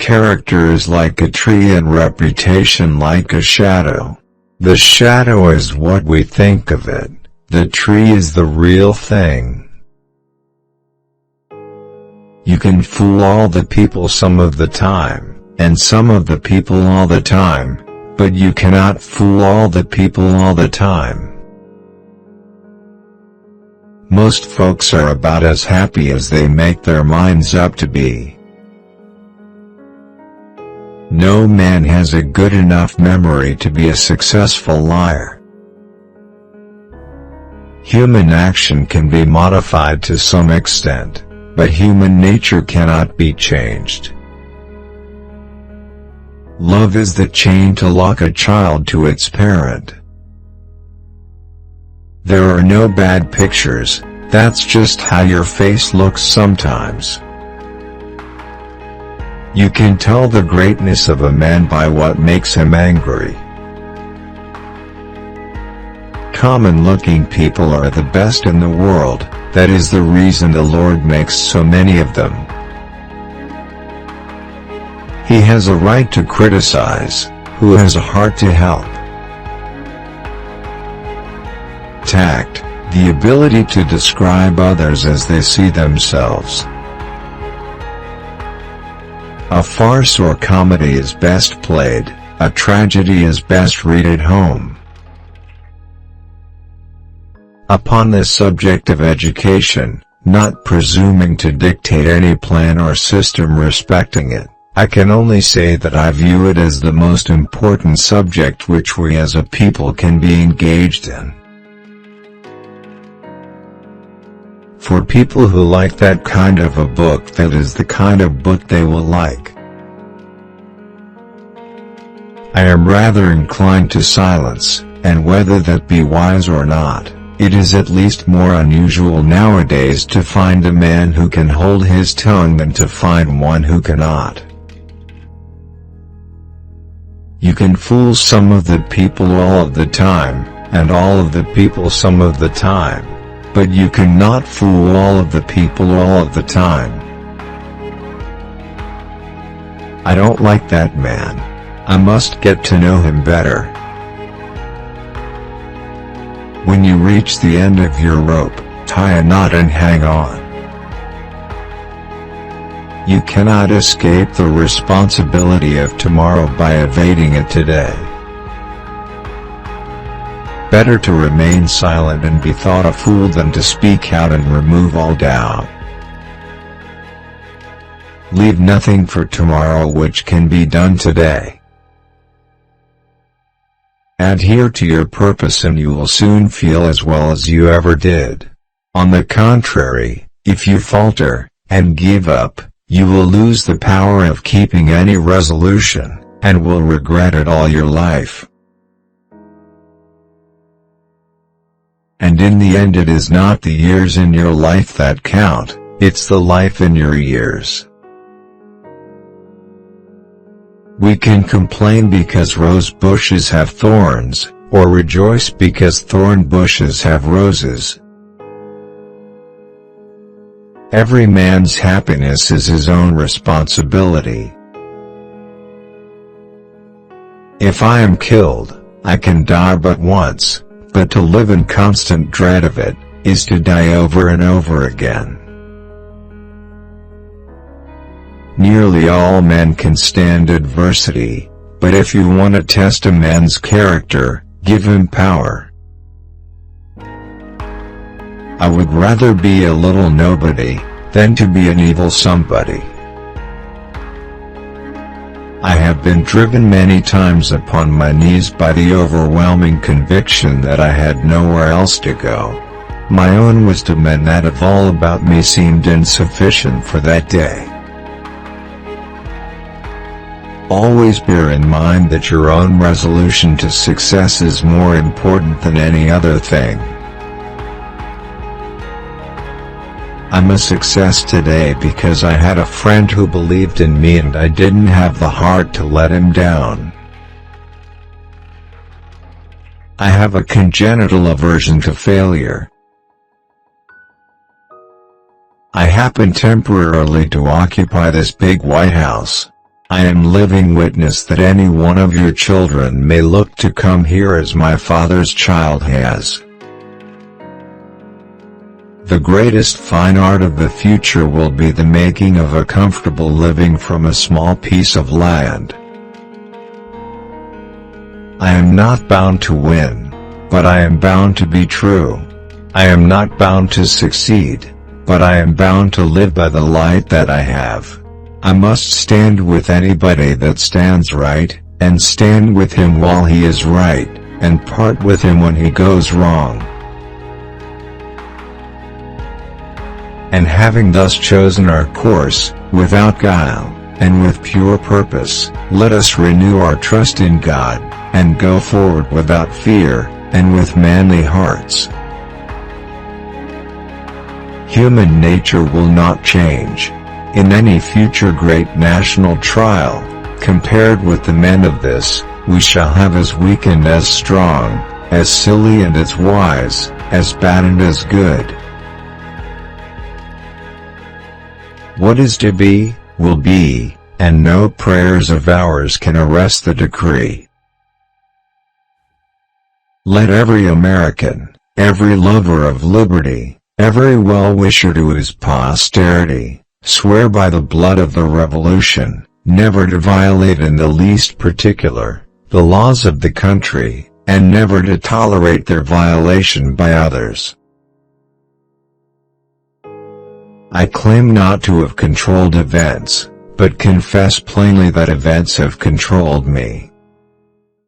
Character is like a tree and reputation like a shadow. The shadow is what we think of it. The tree is the real thing. You can fool all the people some of the time, and some of the people all the time, but you cannot fool all the people all the time. Most folks are about as happy as they make their minds up to be. No man has a good enough memory to be a successful liar. Human action can be modified to some extent, but human nature cannot be changed. Love is the chain to lock a child to its parent. There are no bad pictures, that's just how your face looks sometimes. You can tell the greatness of a man by what makes him angry. Common-looking people are the best in the world, that is the reason the Lord makes so many of them. He has a right to criticize, who has a heart to help. Tact, the ability to describe others as they see themselves. A farce or comedy is best played, a tragedy is best read at home. Upon this subject of education, not presuming to dictate any plan or system respecting it, I can only say that I view it as the most important subject which we as a people can be engaged in. For people who like that kind of a book, that is the kind of book they will like. I am rather inclined to silence, and whether that be wise or not, it is at least more unusual nowadays to find a man who can hold his tongue than to find one who cannot. You can fool some of the people all of the time, and all of the people some of the time, but you cannot fool all of the people all of the time. I don't like that man. I must get to know him better. When you reach the end of your rope, tie a knot and hang on. You cannot escape the responsibility of tomorrow by evading it today. Better to remain silent and be thought a fool than to speak out and remove all doubt. Leave nothing for tomorrow which can be done today. Adhere to your purpose and you will soon feel as well as you ever did. On the contrary, if you falter, and give up, you will lose the power of keeping any resolution, and will regret it all your life. And in the end it is not the years in your life that count, it's the life in your years. We can complain because rose bushes have thorns, or rejoice because thorn bushes have roses. Every man's happiness is his own responsibility. If I am killed, I can die but once, but to live in constant dread of it, is to die over and over again. Nearly all men can stand adversity, but if you want to test a man's character, give him power. I would rather be a little nobody, than to be an evil somebody. I have been driven many times upon my knees by the overwhelming conviction that I had nowhere else to go. My own wisdom and that of all about me seemed insufficient for that day. Always bear in mind that your own resolution to success is more important than any other thing. I'm a success today because I had a friend who believed in me and I didn't have the heart to let him down. I have a congenital aversion to failure. I happen temporarily to occupy this big White House. I am living witness that any one of your children may look to come here as my father's child has. The greatest fine art of the future will be the making of a comfortable living from a small piece of land. I am not bound to win, but I am bound to be true. I am not bound to succeed, but I am bound to live by the light that I have. I must stand with anybody that stands right, and stand with him while he is right, and part with him when he goes wrong. And having thus chosen our course, without guile, and with pure purpose, let us renew our trust in God, and go forward without fear, and with manly hearts. Human nature will not change. In any future great national trial, compared with the men of this, we shall have as weak and as strong, as silly and as wise, as bad and as good. What is to be, will be, and no prayers of ours can arrest the decree. Let every American, every lover of liberty, every well-wisher to his posterity, swear by the blood of the Revolution, never to violate in the least particular, the laws of the country, and never to tolerate their violation by others. I claim not to have controlled events, but confess plainly that events have controlled me.